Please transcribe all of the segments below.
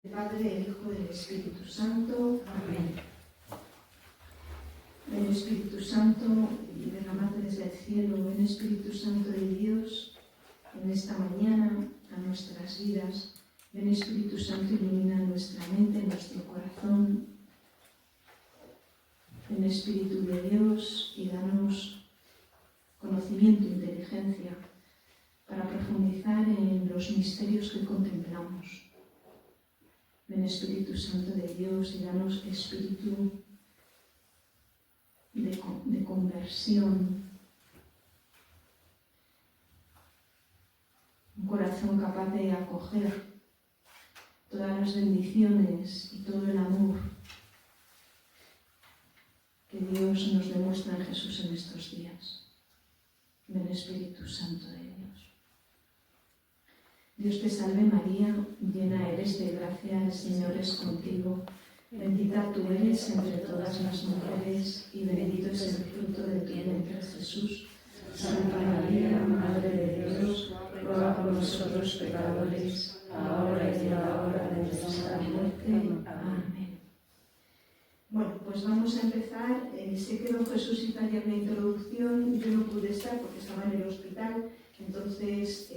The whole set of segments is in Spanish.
El Padre, el Hijo y el Espíritu Santo. Amén. Ven Espíritu Santo y derramate desde el cielo, ven Espíritu Santo de Dios, en esta mañana a nuestras vidas. Ven Espíritu Santo, ilumina nuestra mente, nuestro corazón. Ven Espíritu de Dios y danos conocimiento e inteligencia para profundizar en los misterios que contemplamos. Ven Espíritu Santo de Dios y danos espíritu de conversión, un corazón capaz de acoger todas las bendiciones y todo el amor que Dios nos demuestra en Jesús en estos días. Ven Espíritu Santo de Dios. Dios te salve María, llena eres de gracia, el Señor es contigo. Bendita tú eres entre todas las mujeres y bendito es el fruto de tu vientre Jesús. Santa María, Madre de Dios, ruega por nosotros pecadores, ahora y en la hora de nuestra muerte. Amén. Bueno, pues vamos a empezar. Sé que don Jesús hizo ayer una introducción, yo no pude estar porque estaba en el hospital, entonces,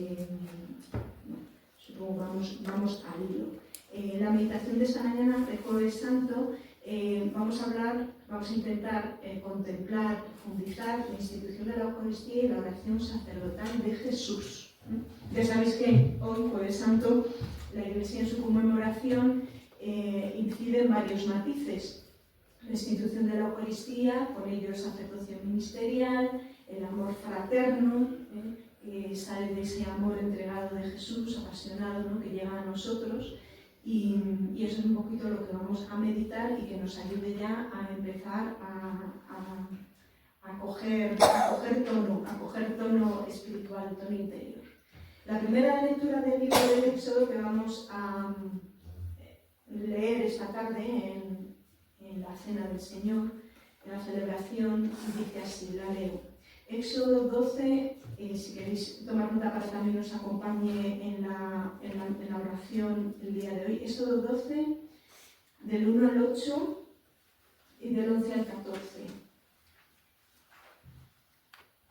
supongo vamos al hilo. La meditación de esta mañana de Jueves Santo, vamos a intentar contemplar, profundizar la institución de la Eucaristía y la oración sacerdotal de Jesús. Ya sabéis que hoy, Jueves Santo, la Iglesia en su conmemoración incide en varios matices. La institución de la Eucaristía, con ello el sacerdocio ministerial, el amor fraterno, que sale de ese amor entregado de Jesús, apasionado, ¿no?, que llega a nosotros. Y eso es un poquito lo que vamos a meditar y que nos ayude ya a empezar a coger tono espiritual, tono interior. La primera lectura del libro del Éxodo que vamos a leer esta tarde en la Cena del Señor, en la celebración, dice así, la leo. Éxodo 12, si queréis tomar nota para que también nos acompañe en la oración el día de hoy. Éxodo 12, del 1 al 8 y del 11 al 14.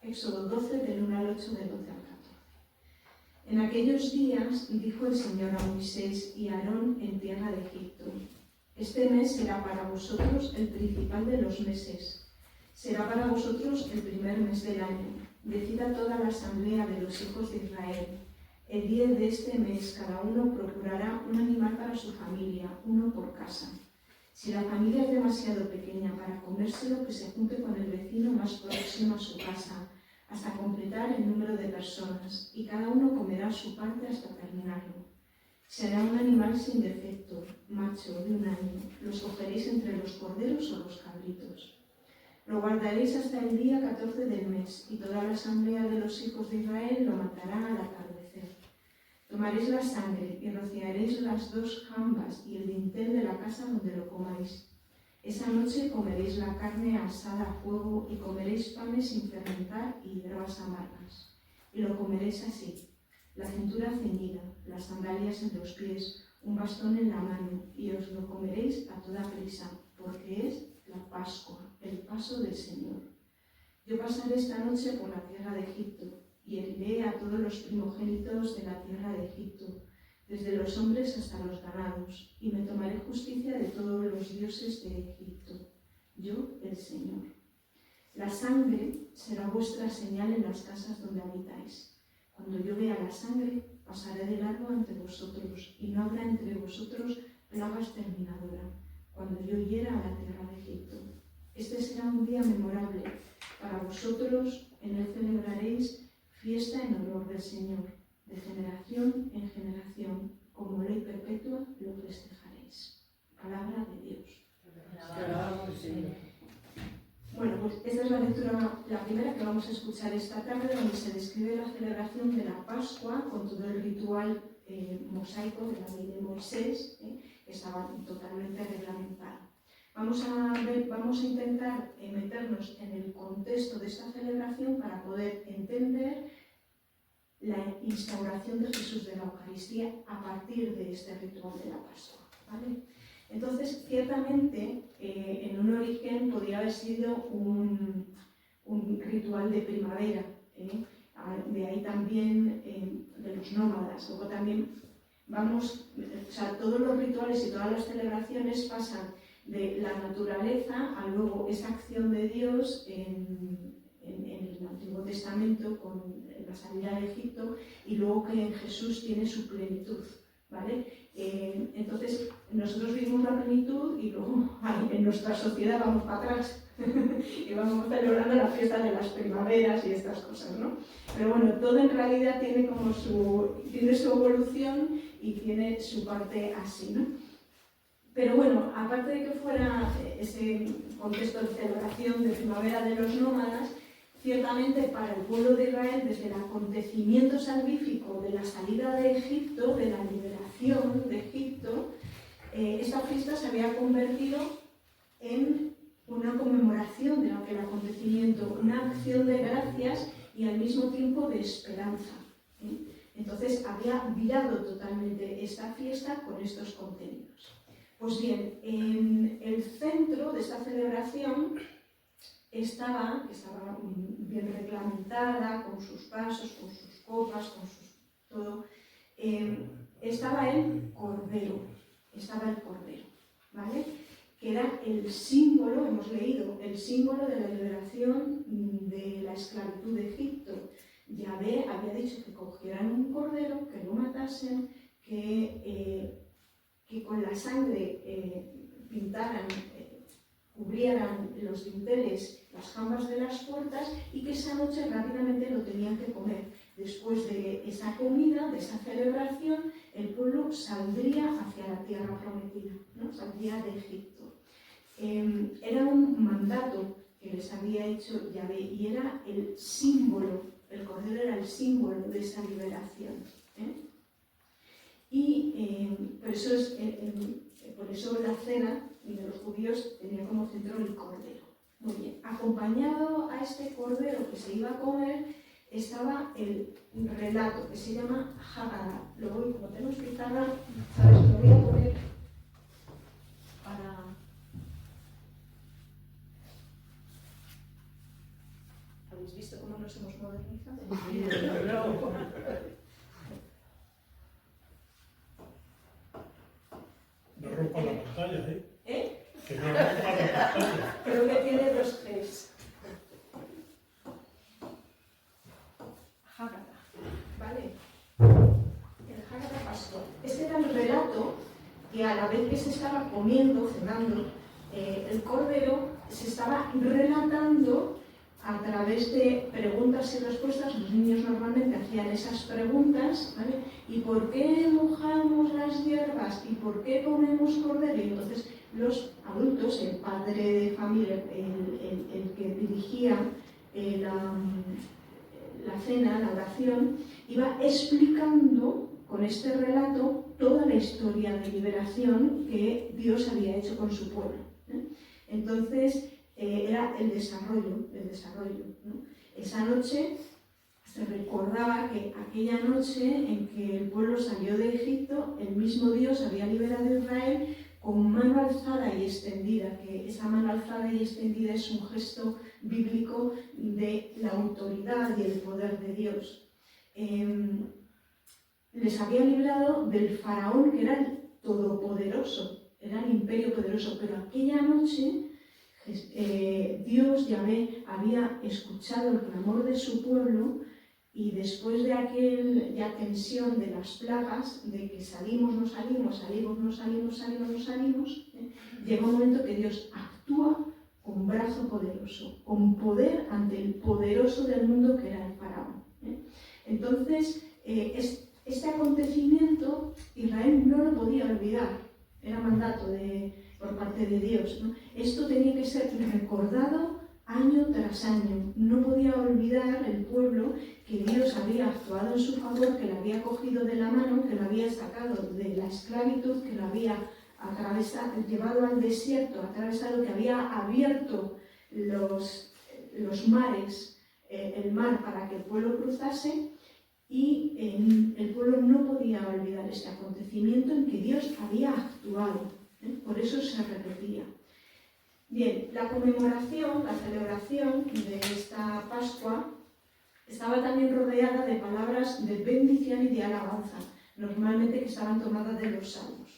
Éxodo 12, del 1 al 8, del 11 al 14. En aquellos días dijo el Señor a Moisés y a Aarón en tierra de Egipto: este mes será para vosotros el principal de los meses. Será para vosotros el primer mes del año. Decid a toda la asamblea de los hijos de Israel: el día de este mes cada uno procurará un animal para su familia, uno por casa. Si la familia es demasiado pequeña para comérselo, que se junte con el vecino más próximo a su casa, hasta completar el número de personas, y cada uno comerá su parte hasta terminarlo. Será un animal sin defecto, macho, de un año. Los cogeréis entre los corderos o los cabritos. Lo guardaréis hasta el día 14 del mes, y toda la asamblea de los hijos de Israel lo matará al atardecer. Tomaréis la sangre y rociaréis las 2 jambas y el dintel de la casa donde lo comáis. Esa noche comeréis la carne asada a fuego y comeréis panes sin fermentar y hierbas amargas. Y lo comeréis así: la cintura ceñida, las sandalias en los pies, un bastón en la mano, y os lo comeréis a toda prisa, porque es la Pascua, el paso del Señor. Yo pasaré esta noche por la tierra de Egipto, y heriré a todos los primogénitos de la tierra de Egipto, desde los hombres hasta los ganados, y me tomaré justicia de todos los dioses de Egipto. Yo, el Señor. La sangre será vuestra señal en las casas donde habitáis. Cuando yo vea la sangre, pasaré de largo ante vosotros, y no habrá entre vosotros plaga exterminadora, cuando yo hiera a la tierra de Egipto. Este será un día memorable para vosotros, en él celebraréis fiesta en honor del Señor. De generación en generación, como ley perpetua, lo festejaréis. Palabra de Dios. Bueno, pues esta es la lectura, la primera que vamos a escuchar esta tarde, donde se describe la celebración de la Pascua con todo el ritual mosaico de la ley de Moisés, que estaba totalmente reglamentado. Vamos a intentar meternos en el contexto de esta celebración para poder entender la instauración de Jesús de la Eucaristía a partir de este ritual de la Pascua. ¿vale? Entonces, ciertamente, en un origen podría haber sido un ritual de primavera, de ahí también de los nómadas. Luego también todos los rituales y todas las celebraciones pasan de la naturaleza a luego esa acción de Dios en el Antiguo Testamento con la salida de Egipto y luego que en Jesús tiene su plenitud, ¿vale? Entonces nosotros vivimos la plenitud y luego en nuestra sociedad vamos para atrás y vamos celebrando la fiesta de las primaveras y estas cosas, ¿no? Pero bueno, todo en realidad tiene como tiene su evolución y tiene su parte así, ¿no? Pero bueno, aparte de que fuera ese contexto de celebración de primavera de los nómadas, ciertamente para el pueblo de Israel, desde el acontecimiento salvífico de la salida de Egipto, de la liberación de Egipto, esta fiesta se había convertido en una conmemoración de aquel acontecimiento, una acción de gracias y al mismo tiempo de esperanza. Entonces había virado totalmente esta fiesta con estos contenidos. Pues bien, en el centro de esta celebración estaba bien reglamentada, con sus vasos, con sus copas, con todo. Estaba el Cordero, ¿vale? Que era el símbolo, hemos leído, el símbolo de la liberación de la esclavitud de Egipto. Yahvé había dicho que cogieran un cordero, que lo matasen, que con la sangre pintaran, cubrieran los dinteles, las jambas de las puertas y que esa noche rápidamente lo tenían que comer. Después de esa comida, de esa celebración, el pueblo saldría hacia la tierra prometida, ¿no? Saldría de Egipto. Era un mandato que les había hecho Yahvé y era el símbolo, el cordero era el símbolo de esa liberación. Por eso la cena de los judíos tenía como centro el cordero. Muy bien, acompañado a este cordero que se iba a comer estaba el relato que se llama Haggadah. Luego, como tenemos pizarra, ¿sabes? Lo voy a poner para... ¿Habéis visto cómo nos hemos modernizado? No rompa la pantalla, ¿eh? Que no rompa la pantalla. Creo que tiene 2 Gs. Haggadah, ¿vale? El Haggadah pasó. Este era el relato que a la vez que se estaba comiendo, cenando, el cordero se estaba relatando a través de preguntas y respuestas. Los niños normalmente hacían esas preguntas, ¿vale? ¿Y por qué mojamos las hierbas? ¿Y por qué comemos cordero? Y entonces los adultos, el padre de familia, el que dirigía la cena, la oración, iba explicando con este relato toda la historia de liberación que Dios había hecho con su pueblo. Entonces, era el desarrollo, ¿no? Esa noche se recordaba que aquella noche en que el pueblo salió de Egipto, el mismo Dios había liberado a Israel con mano alzada y extendida, que esa mano alzada y extendida es un gesto bíblico de la autoridad y el poder de Dios. Les había librado del faraón, que era el todopoderoso, era el imperio poderoso, pero aquella noche Dios, Yahvé, había escuchado el clamor de su pueblo y después de aquella tensión de las plagas, de que salimos, no salimos, llega un momento que Dios actúa con brazo poderoso, con poder ante el poderoso del mundo que era el faraón. Entonces, este acontecimiento Israel no lo podía olvidar, era mandato por parte de Dios, ¿no? Esto tenía que ser recordado año tras año. No podía olvidar el pueblo que Dios había actuado en su favor, que lo había cogido de la mano, que lo había sacado de la esclavitud, que lo había llevado al desierto, atravesado, que había abierto los mares, el mar para que el pueblo cruzase, y el pueblo no podía olvidar este acontecimiento en que Dios había actuado. Por eso se repetía. Bien, la conmemoración, la celebración de esta Pascua estaba también rodeada de palabras de bendición y de alabanza, normalmente que estaban tomadas de los salmos.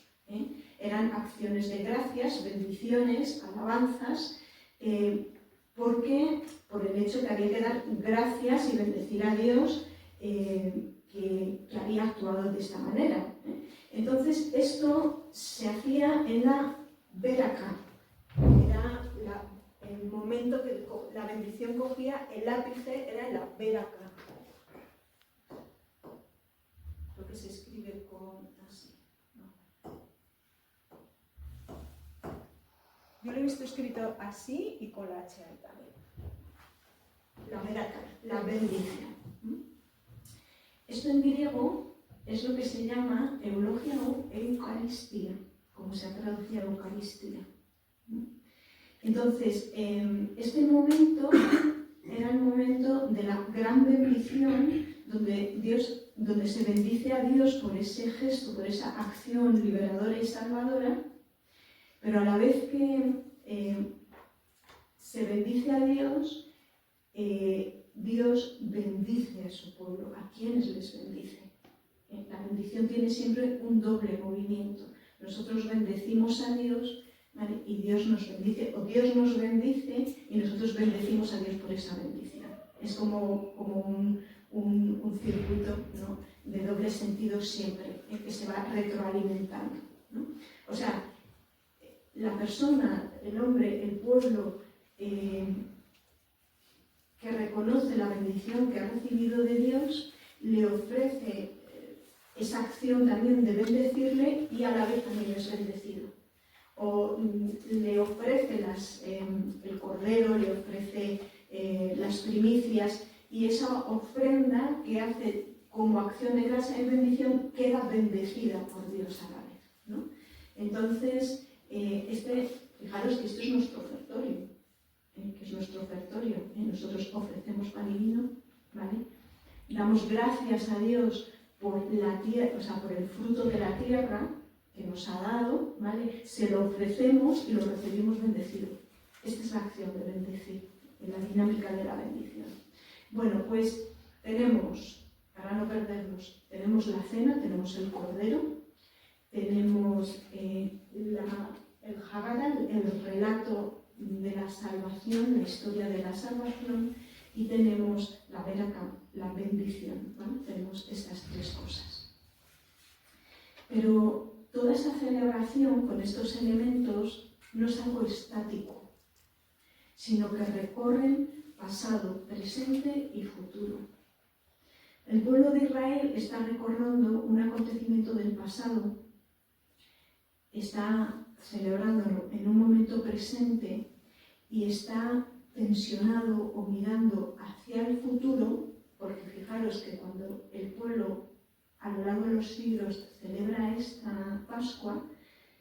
Eran acciones de gracias, bendiciones, alabanzas, porque por el hecho que había que dar gracias y bendecir a Dios que había actuado de esta manera. Entonces, esto se hacía en la Beraka. Era el momento que la bendición cogía el ápice, era en la Beraka. Lo que se escribe con así. No. Yo lo he visto escrito así y con la H ahí también. La Beraka, la bendición. Esto en griego es lo que se llama eulogia o eucaristía, como se ha traducido a Eucaristía. Entonces, este momento era el momento de la gran bendición, donde se bendice a Dios por ese gesto, por esa acción liberadora y salvadora, pero a la vez que se bendice a Dios, Dios bendice a su pueblo. ¿A quiénes les bendice? La bendición tiene siempre un doble movimiento. Nosotros bendecimos a Dios, ¿vale? Y Dios nos bendice, o Dios nos bendice y nosotros bendecimos a Dios por esa bendición. Es como un circuito, ¿no?, de doble sentido siempre, que se va retroalimentando, ¿no? O sea, la persona, el hombre, el pueblo, que reconoce la bendición que ha recibido de Dios, le ofrece esa acción también de bendecirle y a la vez también es bendecido. O le ofrece el cordero, le ofrece las primicias, y esa ofrenda que hace como acción de gracia y bendición queda bendecida por Dios a la vez, ¿no? Entonces, fijaros que esto es nuestro ofertorio. Que es nuestro ofertorio. Nosotros ofrecemos pan y vino, ¿vale? Damos gracias a Dios por la tierra, o sea, por el fruto de la tierra que nos ha dado, ¿vale? Se lo ofrecemos y lo recibimos bendecido. Esta es la acción de bendecir, en la dinámica de la bendición. Bueno, pues tenemos, para no perdernos, tenemos la cena, tenemos el cordero, tenemos el Haggadah, el relato de la salvación, la historia de la salvación, y tenemos la Beraka, la bendición, ¿vale? Tenemos estas tres cosas. Pero toda esa celebración con estos elementos no es algo estático, sino que recorren pasado, presente y futuro. El pueblo de Israel está recordando un acontecimiento del pasado, está celebrándolo en un momento presente y está tensionado o mirando hacia el futuro, porque fijaros que cuando el pueblo a lo largo de los siglos celebra esta Pascua,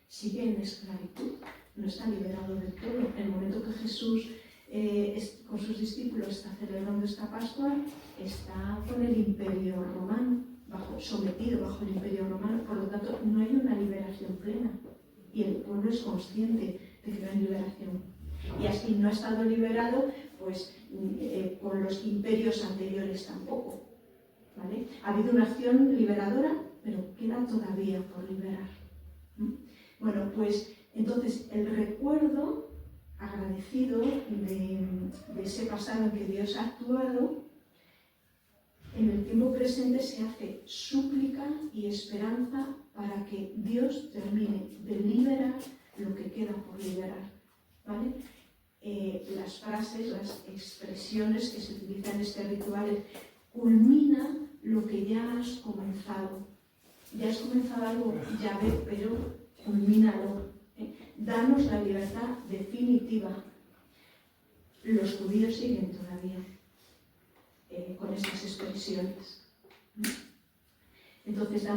sigue en esclavitud, no está liberado del todo. En el momento que Jesús con sus discípulos está celebrando esta Pascua, está con el Imperio Romano, sometido bajo el Imperio Romano, por lo tanto no hay una liberación plena. Y el pueblo es consciente de que no hay liberación. Y así no ha estado liberado, pues por los imperios anteriores tampoco, ¿vale? Ha habido una acción liberadora, pero queda todavía por liberar. Bueno, pues entonces el recuerdo agradecido de ese pasado en que Dios ha actuado, en el tiempo presente se hace súplica y esperanza para que Dios termine de liberar lo que queda por liberar, ¿vale? Las frases, las expresiones que se utilizan en este ritual es: culmina lo que ya has comenzado. Ya has comenzado algo, ya ve, pero culmínalo. Danos la libertad definitiva. Los judíos siguen todavía con estas expresiones. Entonces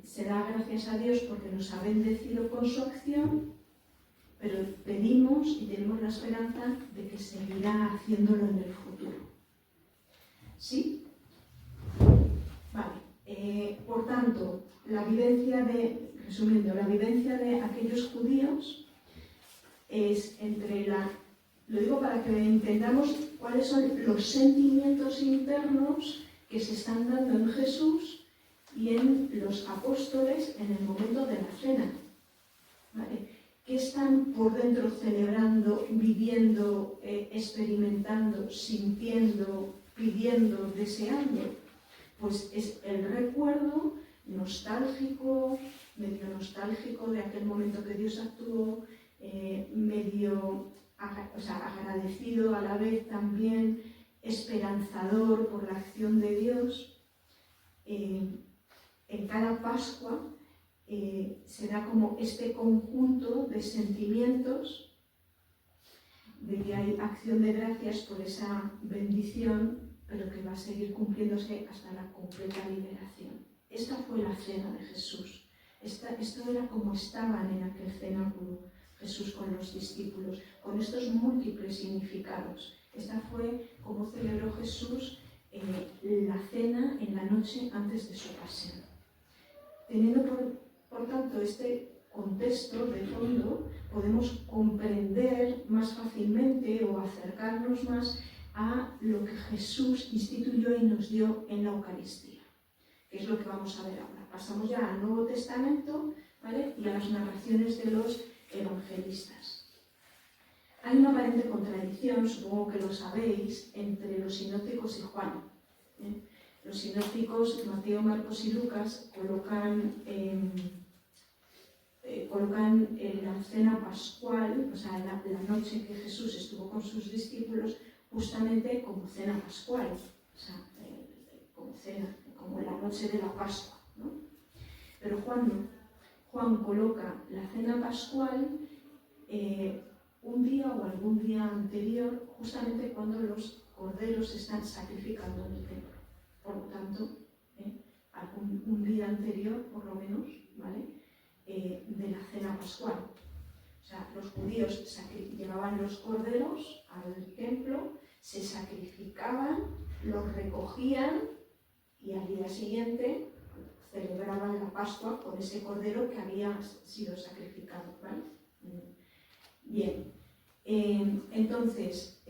se da gracias a Dios porque nos ha bendecido con su acción, pero pedimos y tenemos la esperanza de que seguirá haciéndolo en el futuro. ¿Sí? Vale. Por tanto, resumiendo, la vivencia de aquellos judíos es lo digo para que entendamos cuáles son los sentimientos internos que se están dando en Jesús y en los apóstoles en el momento de la cena. ¿Vale? ¿Qué están por dentro celebrando, viviendo, experimentando, sintiendo, pidiendo, deseando? Pues es el recuerdo nostálgico, medio nostálgico de aquel momento que Dios actuó, medio agradecido a la vez también, esperanzador por la acción de Dios. En cada Pascua se da como este conjunto de sentimientos de que hay acción de gracias por esa bendición, pero que va a seguir cumpliéndose hasta la completa liberación. Esta fue la cena de Jesús. Esto era como estaban en aquel cenáculo Jesús con los discípulos, con estos múltiples significados. Esta fue como celebró Jesús la cena en la noche antes de su pasión. Teniendo por tanto este contexto de fondo, podemos comprender más fácilmente o acercarnos más a lo que Jesús instituyó y nos dio en la Eucaristía, que es lo que vamos a ver ahora. Pasamos ya al Nuevo Testamento, ¿vale? Y a las narraciones de los evangelistas. Hay una aparente contradicción, supongo que lo sabéis, entre los sinópticos y Juan. Los sinópticos, Mateo, Marcos y Lucas, colocan la cena pascual, o sea, la noche que Jesús estuvo con sus discípulos, justamente como cena pascual, o sea, como cena, como la noche de la Pascua, ¿no? Pero Juan no. Juan coloca la cena pascual un día o algún día anterior, justamente cuando los corderos se están sacrificando en el templo. Por lo tanto, un día anterior, por lo menos, ¿vale? De la cena pascual. O sea, los judíos llevaban los corderos al templo, se sacrificaban, los recogían y al día siguiente celebraban la Pascua con ese cordero que había sido sacrificado, ¿vale? Bien, entonces,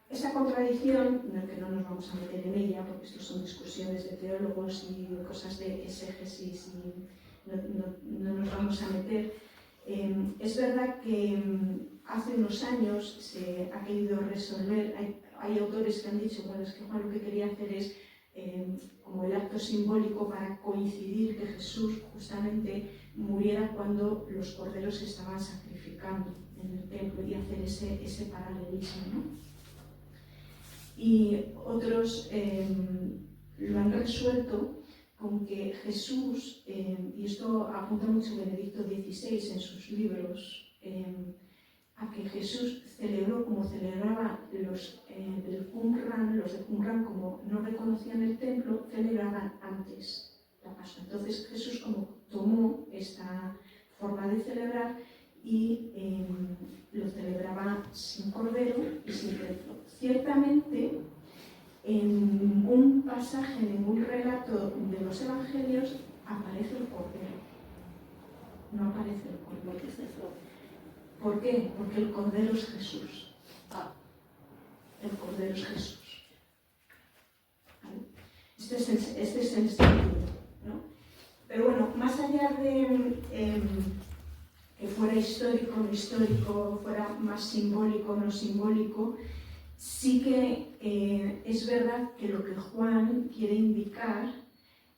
esta contradicción, que no nos vamos a meter en ella, porque esto son discusiones de teólogos y cosas de exégesis y no nos vamos a meter. Es verdad que hace unos años se ha querido resolver, hay autores que han dicho, bueno, es que Juan lo que quería hacer es como el acto simbólico para coincidir que Jesús justamente muriera cuando los corderos se estaban sacrificando en el templo y hacer ese paralelismo, ¿no? Y otros lo han resuelto con que Jesús, y esto apunta mucho Benedicto XVI en sus libros, a que Jesús celebró como celebraba los de Qumran, como no reconocían el templo, celebraban antes la Pascua. Entonces Jesús como tomó esta forma de celebrar y lo celebraba sin cordero y sin templo. Ciertamente, en un pasaje, en un relato de los evangelios, aparece el cordero. No aparece el cordero. ¿Por qué? Porque el cordero es Jesús. El cordero es Jesús. ¿Vale? Este es el sentido, ¿no? Pero bueno, más allá de que fuera histórico, no histórico, fuera más simbólico, no simbólico, sí que es verdad que lo que Juan quiere indicar,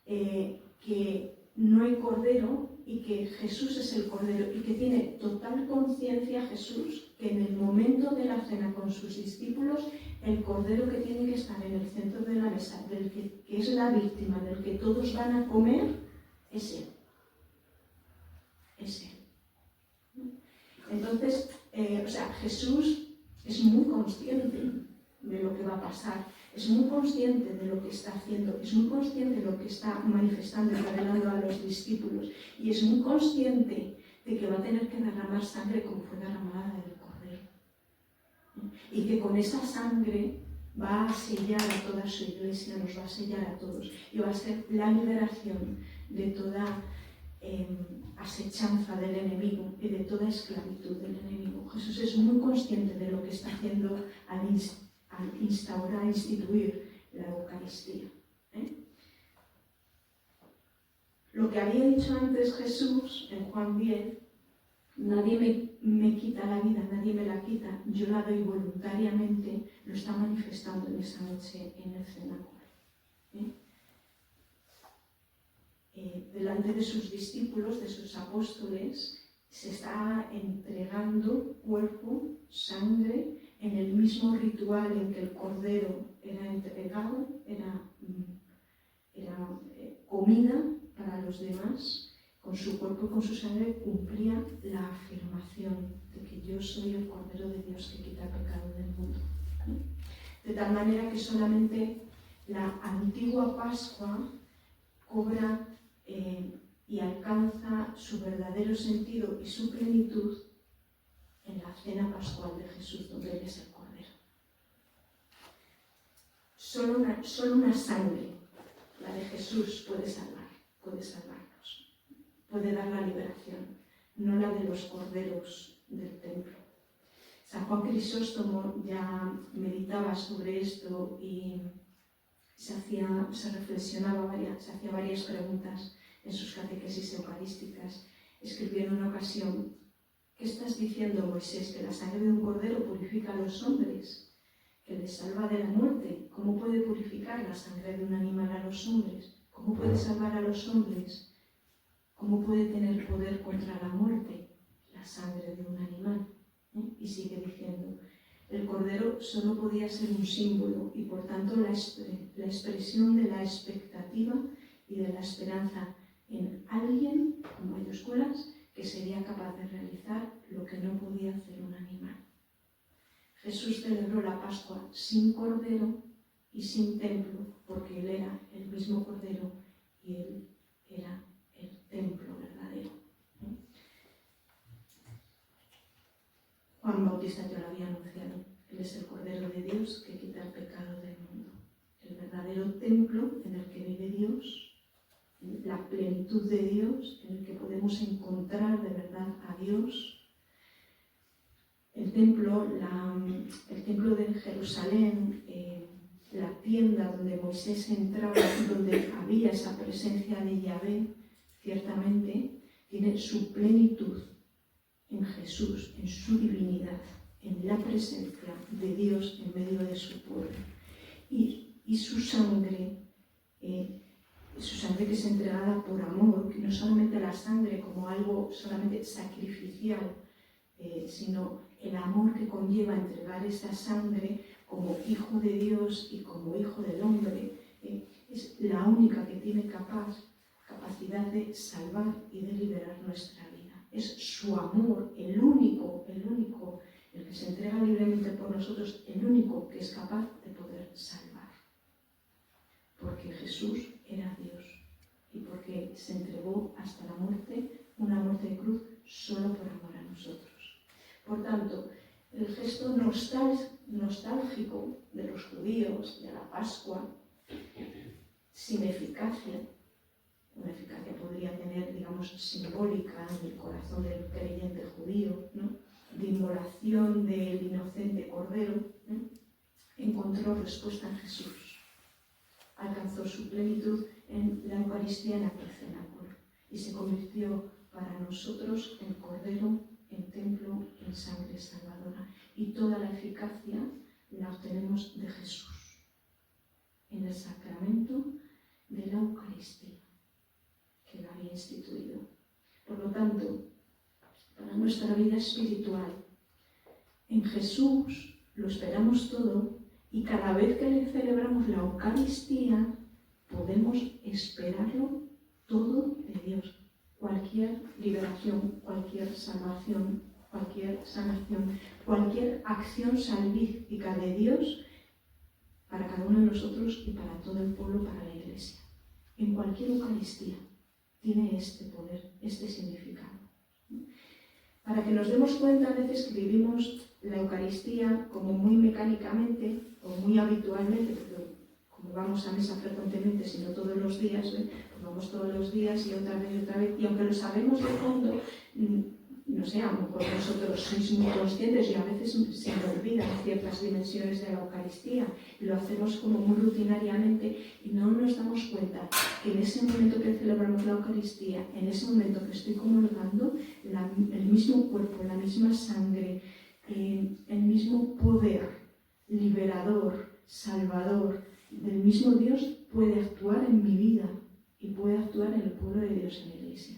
que no hay cordero y que Jesús es el cordero y que tiene total conciencia Jesús que en el momento de la cena con sus discípulos el cordero que tiene que estar en el centro de la mesa, del que es la víctima, del que todos van a comer, es Él. Es Él. Entonces, Jesús es muy consciente de lo que va a pasar, es muy consciente de lo que está haciendo, es muy consciente de lo que está manifestando y revelando a los discípulos, y es muy consciente de que va a tener que derramar sangre como fue derramada del cordero. Y que con esa sangre va a sellar a toda su iglesia, nos va a sellar a todos y va a ser la liberación de toda asechanza del enemigo y de toda esclavitud del enemigo. Jesús es muy consciente de lo que está haciendo al instaurar, instituir la Eucaristía. Lo que había dicho antes Jesús en Juan 10, nadie me quita la vida, nadie me la quita, yo la doy voluntariamente, lo está manifestando en esa noche en el cenáculo. Delante de sus discípulos, de sus apóstoles, se está entregando cuerpo, sangre, en el mismo ritual en que el cordero era entregado, era comida para los demás. Con su cuerpo y con su sangre cumplía la afirmación de que yo soy el Cordero de Dios que quita el pecado del mundo. De tal manera que solamente la antigua Pascua cobra y alcanza su verdadero sentido y su plenitud en la cena pascual de Jesús, donde Él es el Cordero. Solo una sangre, la de Jesús, puede salvarnos, puede dar la liberación, no la de los corderos del templo. San Juan Crisóstomo ya meditaba sobre esto y se hacía varias preguntas en sus catequesis eucarísticas. Escribió en una ocasión: ¿qué estás diciendo, Moisés? ¿Que la sangre de un cordero purifica a los hombres? ¿Que les salva de la muerte? ¿Cómo puede purificar la sangre de un animal a los hombres? ¿Cómo puede salvar a los hombres? ¿Cómo puede tener poder contra la muerte la sangre de un animal? Y sigue diciendo: el cordero solo podía ser un símbolo y por tanto la expresión de la expectativa y de la esperanza en alguien, con mayúsculas, que sería capaz de realizar lo que no podía hacer un animal. Jesús celebró la Pascua sin cordero y sin templo, porque Él era el mismo cordero y Él era el templo verdadero. Juan Bautista ya lo había anunciado: Él es el Cordero de Dios que quita el pecado del mundo. El verdadero templo en el que vive Dios, la plenitud de Dios, en el que podemos encontrar de verdad a Dios. El templo de Jerusalén, la tienda donde Moisés entraba, donde había esa presencia de Yahvé, ciertamente tiene su plenitud en Jesús, en su divinidad, en la presencia de Dios en medio de su pueblo. Y su sangre que es entregada por amor, que no solamente la sangre como algo solamente sacrificial, sino el amor que conlleva entregar esa sangre como hijo de Dios y como hijo del hombre, es la única que tiene capacidad de salvar y de liberar nuestra vida. Es su amor, el único, el que se entrega libremente por nosotros, el único que es capaz de poder salvar. Porque Jesús era Dios y porque se entregó hasta la muerte, una muerte de cruz, solo por amor a nosotros. Por tanto, el gesto nostálgico de los judíos, de la Pascua, sin eficacia, una eficacia podría tener, digamos, simbólica en el corazón del creyente judío, ¿no?, de inmolación del inocente cordero, encontró respuesta en Jesús. Alcanzó su plenitud en la Eucaristía, en aquel cenáculo, y se convirtió para nosotros en cordero, en templo, en sangre salvadora. Y toda la eficacia la obtenemos de Jesús, en el sacramento de la Eucaristía, que la había instituido. Por lo tanto, para nuestra vida espiritual, en Jesús lo esperamos todo, y cada vez que le celebramos la Eucaristía podemos esperarlo todo de Dios. Cualquier liberación, cualquier salvación, cualquier sanación, cualquier acción salvífica de Dios para cada uno de nosotros y para todo el pueblo, para la Iglesia. En cualquier Eucaristía tiene este poder, este significado. para que nos demos cuenta a veces que vivimos la Eucaristía como muy mecánicamente o muy habitualmente, porque como vamos a misa frecuentemente, sino todos los días, pues vamos todos los días y otra vez, y aunque lo sabemos de fondo, no sé, a lo mejor vosotros sois muy conscientes y a veces se me olvidan ciertas dimensiones de la Eucaristía y lo hacemos como muy rutinariamente y no nos damos cuenta que en ese momento que celebramos la Eucaristía, en ese momento que estoy comulgando, el mismo cuerpo, la misma sangre, el mismo poder liberador, salvador del mismo Dios puede actuar en mi vida y puede actuar en el pueblo de Dios en la Iglesia,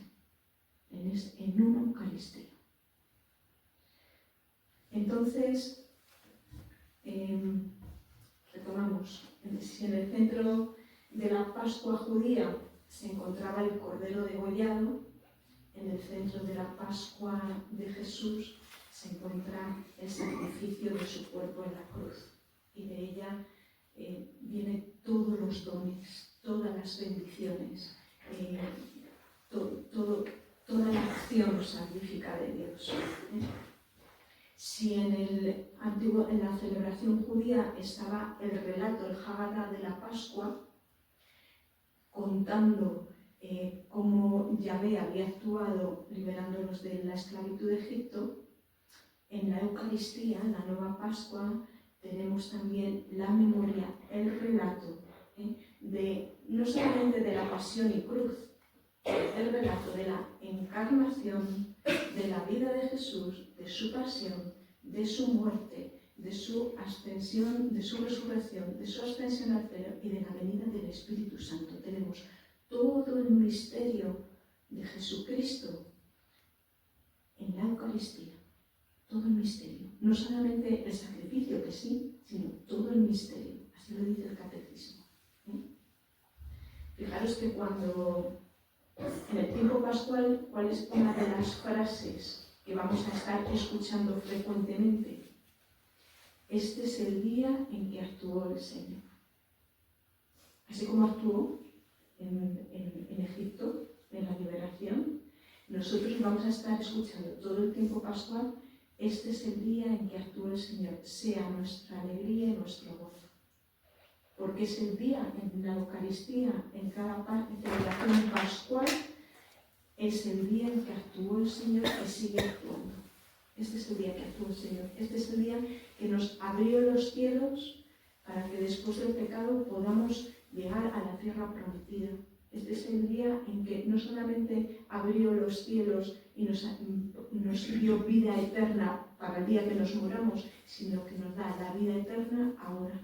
en una Eucaristía. Entonces, retomamos, si en el centro de la Pascua judía se encontraba el Cordero degollado, en el centro de la Pascua de Jesús se encuentra el sacrificio de su cuerpo en la cruz, y de ella vienen todos los dones, todas las bendiciones, toda la acción salvífica de Dios. Si en la celebración judía estaba el relato, el Haggadah de la Pascua, contando cómo Yahvé había actuado liberándolos de la esclavitud de Egipto, en la Eucaristía, en la nueva Pascua, tenemos también la memoria, el relato, no solamente de la pasión y cruz, el relato de la encarnación, de la vida de Jesús, de su pasión, de su muerte, de su ascensión, de su resurrección, de su ascensión al cielo y de la venida del Espíritu Santo. Tenemos todo el misterio de Jesucristo en la Eucaristía. Todo el misterio, no solamente el sacrificio, que sí, sino todo el misterio, así lo dice el Catecismo. Fijaros que cuando en el tiempo pascual, ¿cuál es una de las frases que vamos a estar escuchando frecuentemente? Este es el día en que actuó el Señor. Así como actuó en Egipto, en la liberación, nosotros vamos a estar escuchando todo el tiempo pascual. Este es el día en que actúa el Señor, sea nuestra alegría y nuestro gozo. Porque es el día en la Eucaristía, en cada celebración pascual, es el día en que actuó el Señor y sigue actuando. Este es el día que actuó el Señor. Este es el día que nos abrió los cielos para que después del pecado podamos llegar a la tierra prometida. Este es el día en que no solamente abrió los cielos y nos dio vida eterna para el día que nos muramos, sino que nos da la vida eterna ahora.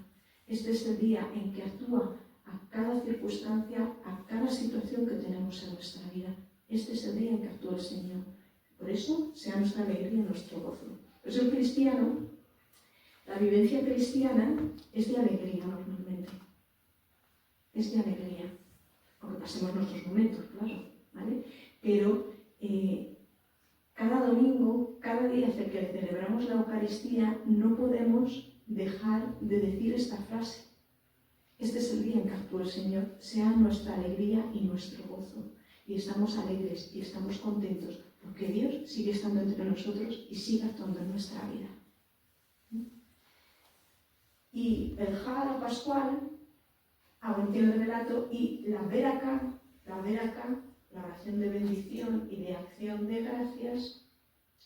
Este es el día en que actúa a cada circunstancia, a cada situación que tenemos en nuestra vida. Este es el día en que actúa el Señor. Por eso sea nuestra alegría y nuestro gozo. Por eso el cristiano, la vivencia cristiana es de alegría normalmente. Es de alegría. Aunque pasemos nuestros momentos, claro, ¿vale? Pero cada domingo, cada día que celebramos la Eucaristía, no podemos dejar de decir esta frase. Este es el día en que actúa el Señor, sea nuestra alegría y nuestro gozo. Y estamos alegres y estamos contentos, porque Dios sigue estando entre nosotros y sigue actuando en nuestra vida. Y el Haggadah pascual tiene el relato, y la Beracá, la oración de bendición y de acción de gracias,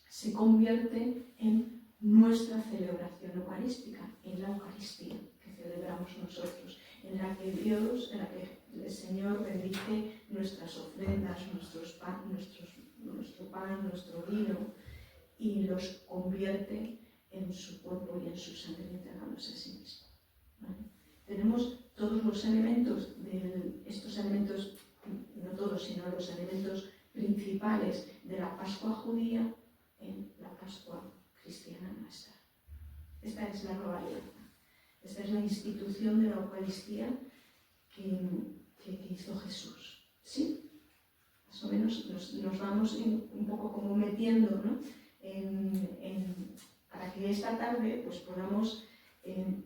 se convierte en nuestra celebración eucarística, en la Eucaristía que celebramos nosotros, en la que el Señor bendice nuestras ofrendas, nuestro pan, nuestro vino, y los convierte en su cuerpo y en su sangre, entregándose a sí mismo. ¿Vale? Tenemos todos los elementos, estos elementos, no todos, sino los elementos principales de la Pascua judía en la Pascua cristiana nuestra. Esta es la nueva alianza. Esta es la institución de la Eucaristía que hizo Jesús. ¿Sí? Más o menos nos vamos un poco como metiendo, ¿no? Para que esta tarde pues, podamos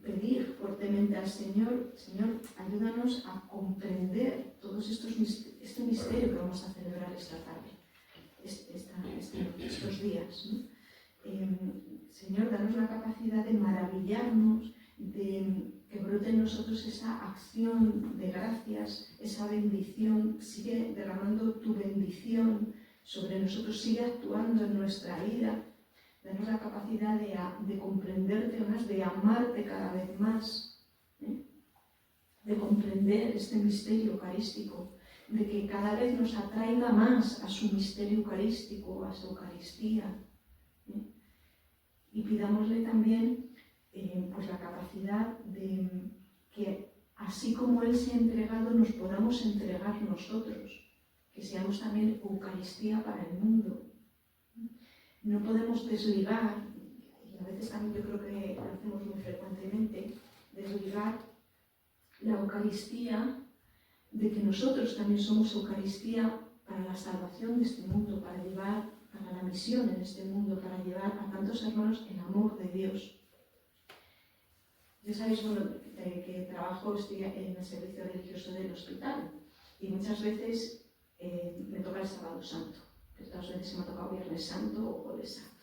pedir fuertemente al Señor: Señor, ayúdanos a comprender todos este misterio que vamos a celebrar esta tarde. estos días, ¿no? Señor, danos la capacidad de maravillarnos, de que brote en nosotros esa acción de gracias, esa bendición. Sigue derramando tu bendición sobre nosotros, sigue actuando en nuestra vida. Danos la capacidad de comprenderte más, de amarte cada vez más, de comprender este misterio eucarístico, de que cada vez nos atraiga más a su misterio eucarístico, a su Eucaristía. Y pidámosle también pues la capacidad de que así como Él se ha entregado, nos podamos entregar nosotros, que seamos también Eucaristía para el mundo. No podemos desligar, y a veces también yo creo que lo hacemos muy frecuentemente, desligar la Eucaristía de que nosotros también somos Eucaristía para la salvación de este mundo, para llevar para la misión en este mundo, para llevar a tantos hermanos el amor de Dios. Ya sabéis, bueno, que estoy en el servicio religioso del hospital y muchas veces me toca el sábado santo, pero otras veces se me ha tocado Viernes Santo o Jueves Santo.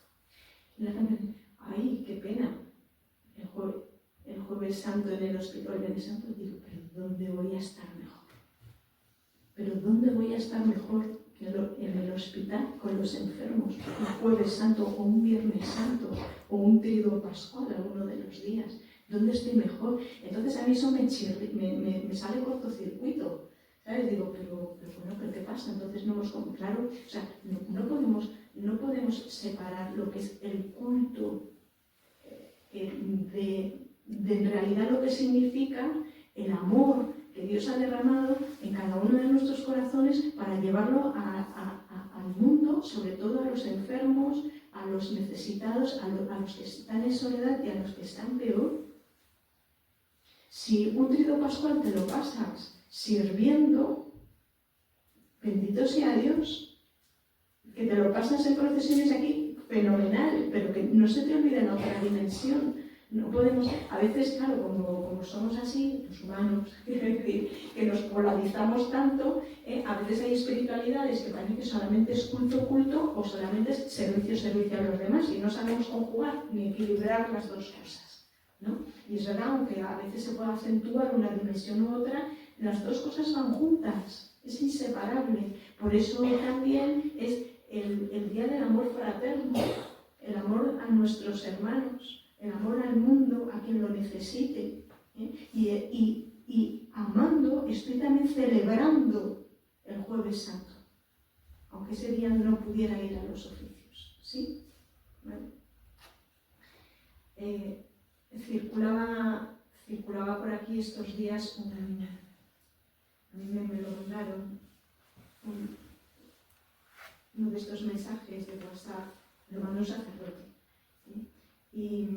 Y la gente dice, ¡ay, qué pena! El Jueves Santo en el hospital, el Viernes Santo, digo, ¿pero dónde voy a estar mejor? ¿Pero dónde voy a estar mejor que en el hospital con los enfermos? Un Jueves Santo o un Viernes Santo o un Tríodo Pascual alguno de los días. ¿Dónde estoy mejor? Entonces a mí eso me sale cortocircuito. ¿Sabes? Digo, pero bueno, ¿pero qué pasa? Entonces no hemos... Claro, o sea, no podemos separar lo que es el culto de en realidad lo que significa el amor que Dios ha derramado en cada uno de nuestros corazones para llevarlo al mundo, sobre todo a los enfermos, a los necesitados, a los que están en soledad y a los que están peor. Si un Tríodo Pascual te lo pasas sirviendo, bendito sea Dios, que te lo pasas en procesiones aquí, fenomenal, pero que no se te olvide en otra dimensión. No podemos, a veces, claro, como somos así, los humanos, que nos polarizamos tanto, a veces hay espiritualidades que parece que solamente es culto o solamente es servicio a los demás y no sabemos conjugar ni equilibrar las dos cosas, ¿no? Y es verdad, aunque a veces se pueda acentuar una dimensión u otra, las dos cosas van juntas, es inseparable. Por eso también es el día del amor fraterno, el amor a nuestros hermanos, el amor al mundo, a quien lo necesite. Y amando, estoy también celebrando el Jueves Santo, aunque ese día no pudiera ir a los oficios. ¿Sí? ¿Vale? Circulaba por aquí estos días, a mí me lo mandaron, uno de estos mensajes de WhatsApp, lo mandó un sacerdote. Y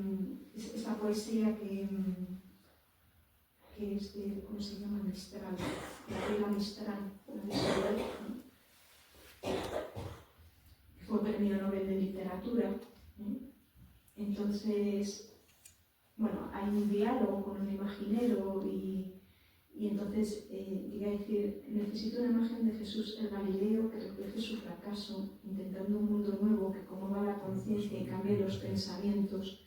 esta poesía que es de, ¿cómo se llama? Mistral, la Mistral, fue premio Nobel de Literatura. Entonces, bueno, hay un diálogo con un imaginero y entonces llegué a decir, necesito una imagen de Jesús el Galileo que refleje su fracaso, intentando un mundo nuevo que conmueva la conciencia y cambie los pensamientos.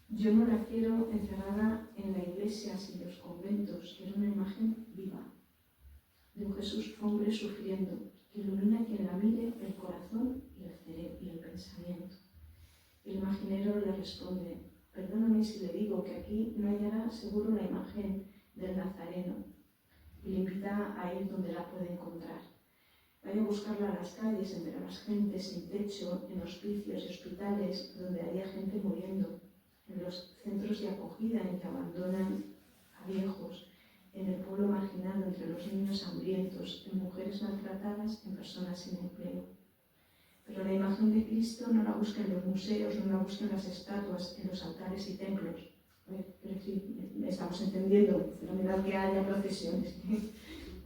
Yo no la quiero encerrada en la iglesia, sin los conventos, quiero una imagen viva de un Jesús hombre sufriendo, que ilumina a quien la mire el corazón y el cerebro y el pensamiento. El imaginero le responde, perdóname si le digo que aquí no hallará seguro la imagen del Nazareno, y le invita a ir donde la puede encontrar. Vaya a buscarla a las calles, entre las gentes sin techo, en hospicios y hospitales donde haya gente muriendo, en los centros de acogida en que abandonan a viejos, en el pueblo marginado entre los niños hambrientos, en mujeres maltratadas, en personas sin empleo. Pero la imagen de Cristo no la busca en los museos, no la busca en las estatuas, en los altares y templos. Es decir, estamos entendiendo, fenomenal que haya procesiones.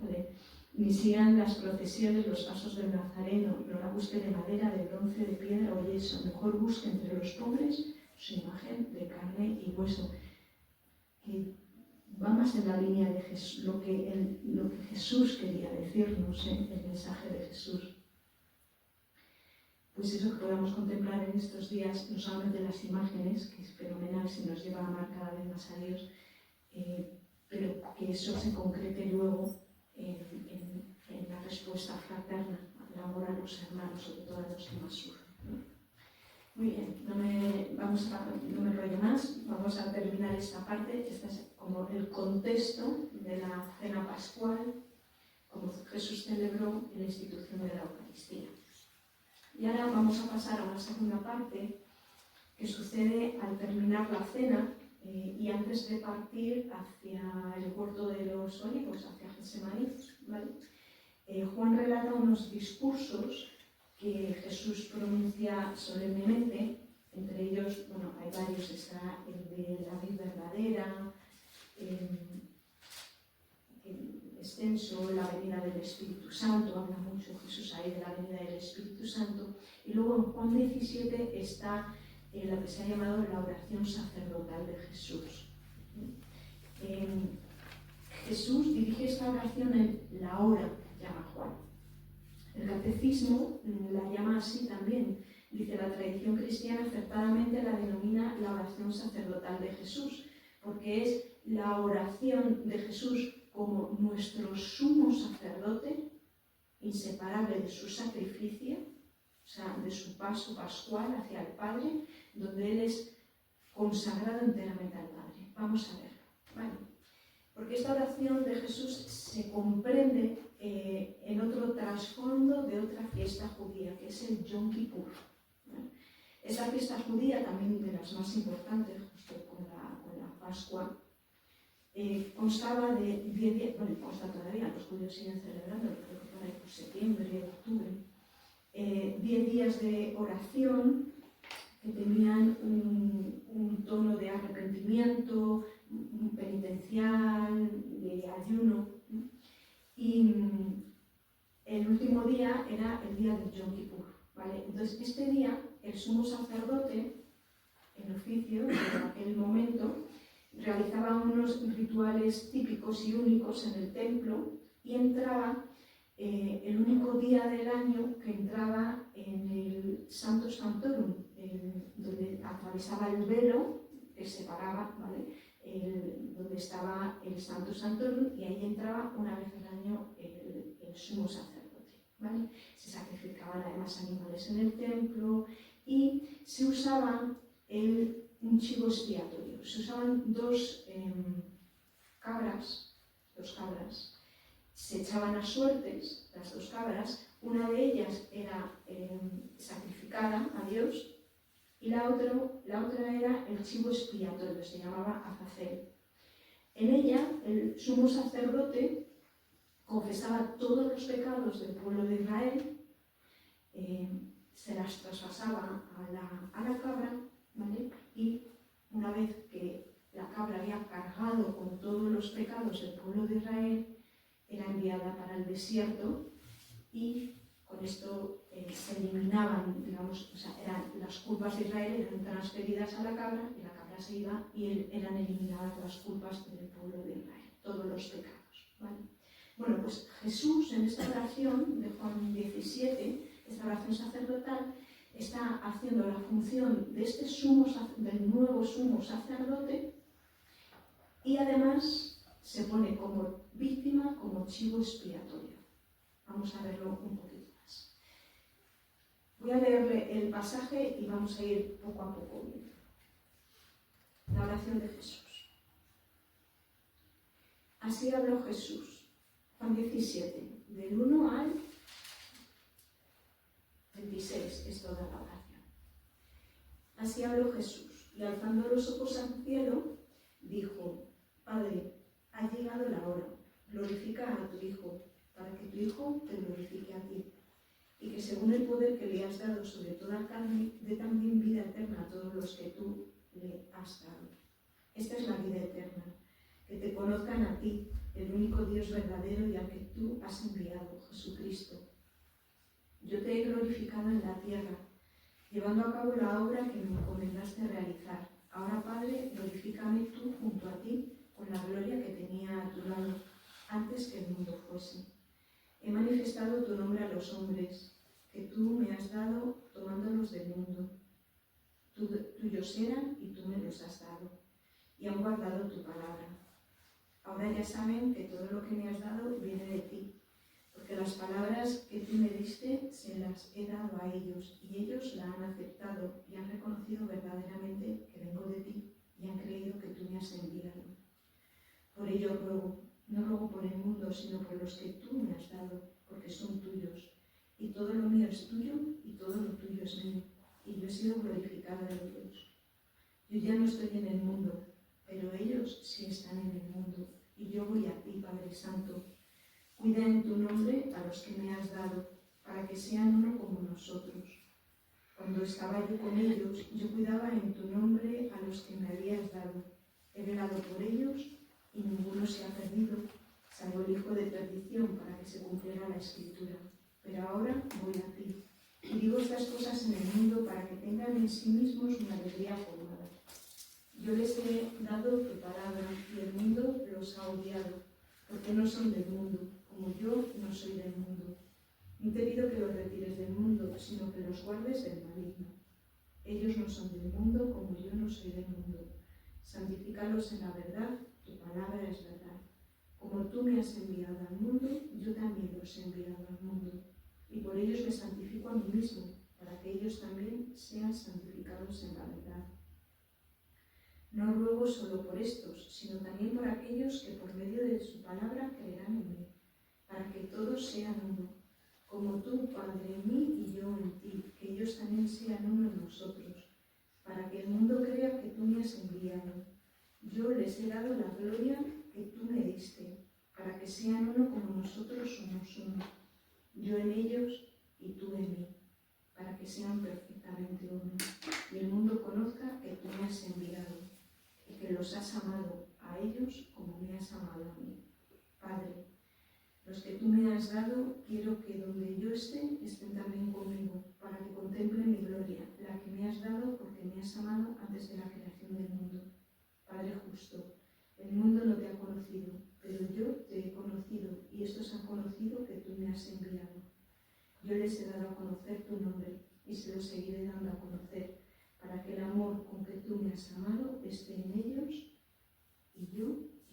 ¿Vale? Ni sigan las procesiones los pasos del Nazareno, no la busque de madera, de bronce, de piedra o yeso. Mejor busque entre los pobres su imagen de carne y hueso, que va más en la línea de Jesús, lo que Jesús quería decirnos, el mensaje de Jesús. pues eso que podamos contemplar en estos días, nos habla de las imágenes, que es fenomenal, se nos lleva a amar cada vez más a Dios, pero que eso se concrete luego en la respuesta fraterna, al amor a los hermanos, sobre todo a los que más sufren, ¿no? Muy bien, no me rollo más, vamos a terminar esta parte. Este es como el contexto de la cena pascual, como Jesús celebró en la institución de la Eucaristía. Y ahora vamos a pasar a una segunda parte que sucede al terminar la cena y antes de partir hacia el huerto de los Olivos, hacia Getsemaní, ¿vale? Juan relata unos discursos que Jesús pronuncia solemnemente. Entre ellos, bueno, hay varios, está el de la vid verdadera, extenso, la venida del Espíritu Santo, habla mucho Jesús ahí de la venida del Espíritu Santo. Y luego en Juan 17 está lo que se ha llamado la oración sacerdotal de Jesús. Jesús dirige esta oración en la hora, llama Juan. El catecismo la llama así también. Dice, la tradición cristiana acertadamente la denomina la oración sacerdotal de Jesús, porque es la oración de Jesús como nuestro sumo sacerdote, inseparable de su sacrificio, o sea, de su paso pascual hacia el Padre, donde Él es consagrado enteramente al Padre. Vamos a verlo, ¿vale? Porque esta oración de Jesús se comprende en otro trasfondo de otra fiesta judía, que es el Yom Kippur, ¿vale? Esta fiesta judía, también de las más importantes, justo con la Pascua, constaba de 10 días, bueno, consta todavía, los judíos siguen celebrando, creo que por ahí por septiembre, octubre, 10 días de oración que tenían un tono de arrepentimiento, penitencial, de ayuno, ¿no? Y el último día era el día del Yom Kippur, ¿vale? Entonces, este día, el sumo sacerdote, en oficio, en aquel momento, realizaba unos rituales típicos y únicos en el templo y entraba el único día del año que entraba en el Santo Sanctorum, donde atravesaba el velo que separaba, ¿vale? Donde estaba el Santo Sanctorum, y ahí entraba una vez al año el sumo sacerdote, ¿vale? Se sacrificaban además animales en el templo y se usaba un chivo expiatorio. Se usaban dos cabras, se echaban a suertes las dos cabras, una de ellas era sacrificada a Dios y la otra era el chivo expiatorio, se llamaba azazel. En ella el sumo sacerdote confesaba todos los pecados del pueblo de Israel, se las traspasaba a la cabra, ¿vale? Y una vez que la cabra había cargado con todos los pecados del pueblo de Israel, era enviada para el desierto y con esto se eliminaban, digamos, o sea, las culpas de Israel eran transferidas a la cabra y la cabra se iba y eran eliminadas las culpas del pueblo de Israel, todos los pecados, ¿vale? Bueno, pues Jesús en esta oración de Juan 17, esta oración sacerdotal, está haciendo la función de del nuevo sumo sacerdote y además se pone como víctima, como chivo expiatorio. Vamos a verlo un poquito más. Voy a leerle el pasaje y vamos a ir poco a poco viendo. La oración de Jesús. Así habló Jesús, Juan 17, del 1 al 26 es toda la oración. Así habló Jesús, y alzando los ojos al cielo, dijo: Padre, ha llegado la hora, glorifica a tu Hijo, para que tu Hijo te glorifique a ti, y que según el poder que le has dado sobre toda carne, dé también vida eterna a todos los que tú le has dado. Esta es la vida eterna, que te conozcan a ti, el único Dios verdadero y al que tú has enviado, Jesucristo. Yo te he glorificado en la tierra, llevando a cabo la obra que me encomendaste realizar. Ahora, Padre, glorifícame tú junto a ti con la gloria que tenía a tu lado, antes que el mundo fuese. He manifestado tu nombre a los hombres, que tú me has dado tomándolos del mundo. Tuyos eran y tú me los has dado, y han guardado tu palabra. Ahora ya saben que todo lo que me has dado viene de ti, porque las palabras que tú me diste se las he dado a ellos, y ellos la han aceptado y han reconocido verdaderamente que vengo de ti, y han creído que tú me has enviado. Por ello ruego, no ruego por el mundo, sino por los que tú me has dado, porque son tuyos, y todo lo mío es tuyo, y todo lo tuyo es mío, y yo he sido glorificada de ellos. Yo ya no estoy en el mundo, pero ellos sí están en el mundo, y yo voy a ti, Padre Santo. Cuida en tu nombre a los que me has dado, para que sean uno como nosotros. Cuando estaba yo con ellos, yo cuidaba en tu nombre a los que me habías dado. He velado por ellos, y ninguno se ha perdido, salvo el hijo de perdición, para que se cumpliera la Escritura. Pero ahora voy a ti, y digo estas cosas en el mundo para que tengan en sí mismos una alegría formada. Yo les he dado tu palabra, y el mundo los ha odiado, porque no son del mundo, como yo no soy del mundo. No te pido que los retires del mundo, sino que los guardes del maligno. Ellos no son del mundo, como yo no soy del mundo. Santifícalos en la verdad, tu palabra es verdad. Como tú me has enviado al mundo, yo también los he enviado al mundo. Y por ellos me santifico a mí mismo, para que ellos también sean santificados en la verdad. No ruego solo por estos, sino también por aquellos que por medio de su palabra creerán en mí, para que todos sean uno, como tú, Padre, en mí y yo en ti, que ellos también sean uno en nosotros, para que el mundo crea que tú me has enviado. Yo les he dado la gloria que tú me diste, para que sean uno como nosotros somos uno, yo en ellos y tú en mí, para que sean perfectamente uno, y el mundo conozca que tú me has enviado, y que los has amado a ellos como me has amado a mí. Padre, los que tú me has dado, quiero que donde yo esté, estén también conmigo, para que contemplen mi gloria, la que me has dado porque me has amado antes de la creación del mundo. Padre justo, el mundo no te ha conocido, pero yo te he conocido, y estos han conocido que tú me has enviado. Yo les he dado a conocer tu nombre, y se lo seguiré dando a conocer, para que el amor con que tú me has amado esté en ellos, y yo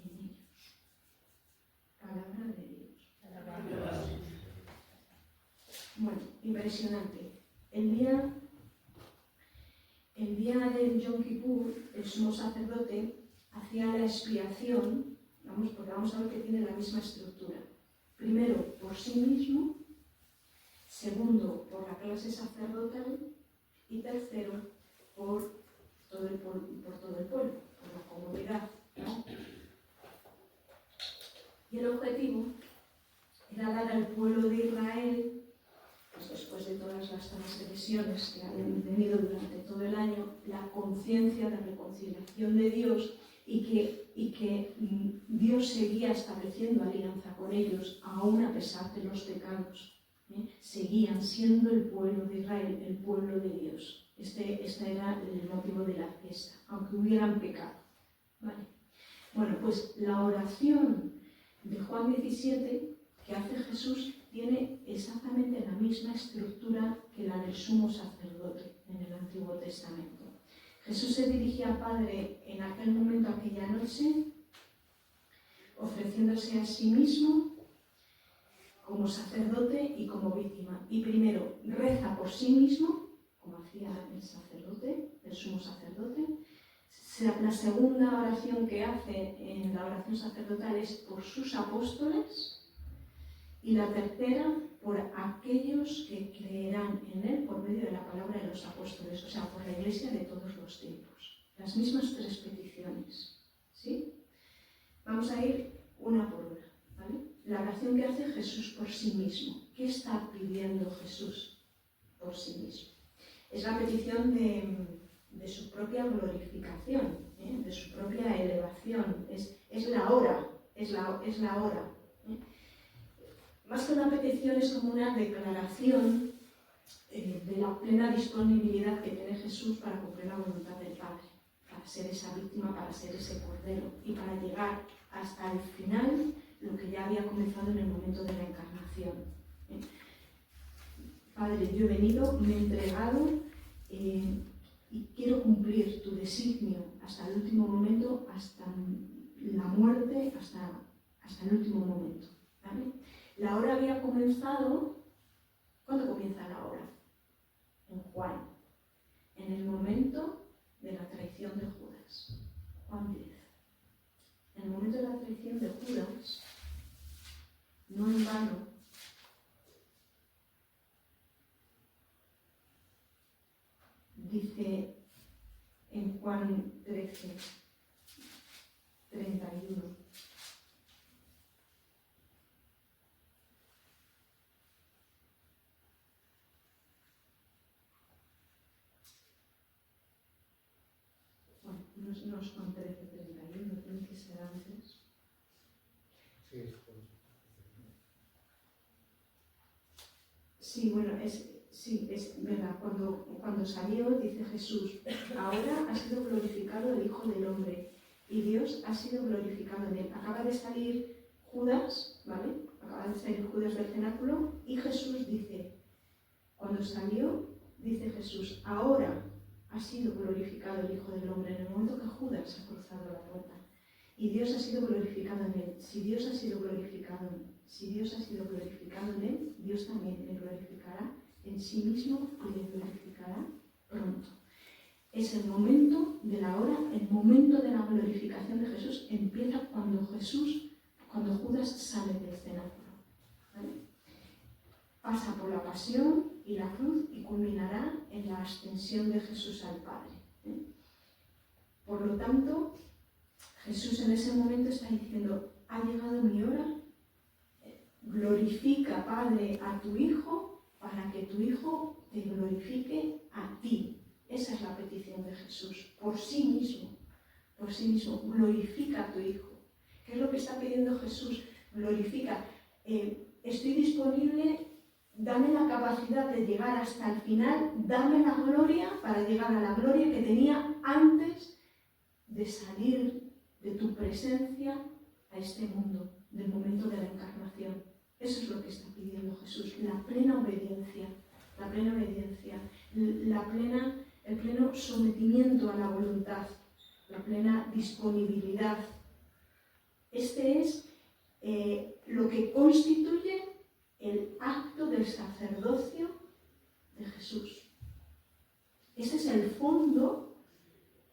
en ellos. Palabra de Dios. Bueno, impresionante. El día del Yom Kippur, el sumo sacerdote hacía la expiación, porque vamos a ver que tiene la misma estructura. Primero, por sí mismo. Segundo, por la clase sacerdotal. Y tercero, por todo el pueblo, por la comunidad, ¿no? Y el objetivo era dar al pueblo de Israel, pues después de todas las transgresiones que habían tenido durante todo el año, la conciencia de reconciliación de Dios y que Dios seguía estableciendo alianza con ellos, aún a pesar de los pecados. Seguían siendo el pueblo de Israel, el pueblo de Dios. Este era el motivo de la fiesta, aunque hubieran pecado. ¿Vale? Bueno, pues la oración de Juan 17 que hace Jesús tiene exactamente la misma estructura que la del sumo sacerdote en el Antiguo Testamento. Jesús se dirigía al Padre en aquel momento, aquella noche, ofreciéndose a sí mismo como sacerdote y como víctima. Y primero reza por sí mismo, como hacía el sacerdote, el sumo sacerdote. La segunda oración que hace en la oración sacerdotal es por sus apóstoles, y la tercera por aquellos que creerán en él por medio de la palabra de los apóstoles, o sea, por la Iglesia de todos los tiempos. Las mismas tres peticiones, ¿sí? Vamos a ir una por una, ¿vale? La oración que hace Jesús por sí mismo. ¿Qué está pidiendo Jesús por sí mismo? Es la petición de su propia glorificación, de su propia elevación. Es la hora, es la hora. Más que una petición, es como una declaración de la plena disponibilidad que tiene Jesús para cumplir la voluntad del Padre, para ser esa víctima, para ser ese cordero y para llegar hasta el final, lo que ya había comenzado en el momento de la encarnación. Padre, yo he venido, me he entregado y quiero cumplir tu designio hasta el último momento, hasta la muerte, hasta el último momento. ¿Vale? La hora había comenzado. ¿Cuándo comienza la hora? En Juan, en el momento de la traición de Judas. Juan 10. En el momento de la traición de Judas, no en vano, dice en Juan 13, 31. Bueno, no es Juan 13, 31, tiene que ser antes. Sí, bueno, es verdad. Cuando salió, dice Jesús, ahora ha sido glorificado el Hijo del Hombre y Dios ha sido glorificado en él. Acaba de salir Judas, ¿vale? Acaba de salir Judas del cenáculo y Jesús dice, cuando salió, dice Jesús, ahora ha sido glorificado el Hijo del Hombre, en el momento que Judas ha cruzado la puerta. Y Dios ha sido glorificado en él. Si Dios ha sido glorificado en él, Dios también le glorificará en sí mismo y le glorificará pronto. Es el momento de la hora, el momento de la glorificación de Jesús empieza cuando Judas sale del cenáculo. ¿Vale? Pasa por la pasión y la cruz y culminará en la ascensión de Jesús al Padre. Por lo tanto, Jesús en ese momento está diciendo, ha llegado mi hora, glorifica, Padre, a tu Hijo, para que tu Hijo te glorifique a ti. Esa es la petición de Jesús, por sí mismo, glorifica a tu Hijo. ¿Qué es lo que está pidiendo Jesús? Glorifica, estoy disponible, dame la capacidad de llegar hasta el final, dame la gloria para llegar a la gloria que tenía antes de salir de tu presencia a este mundo, del momento de la encarnación. Eso es lo que está pidiendo Jesús, la plena obediencia, el pleno sometimiento a la voluntad, la plena disponibilidad. Este es lo que constituye el acto del sacerdocio de Jesús. Ese es el fondo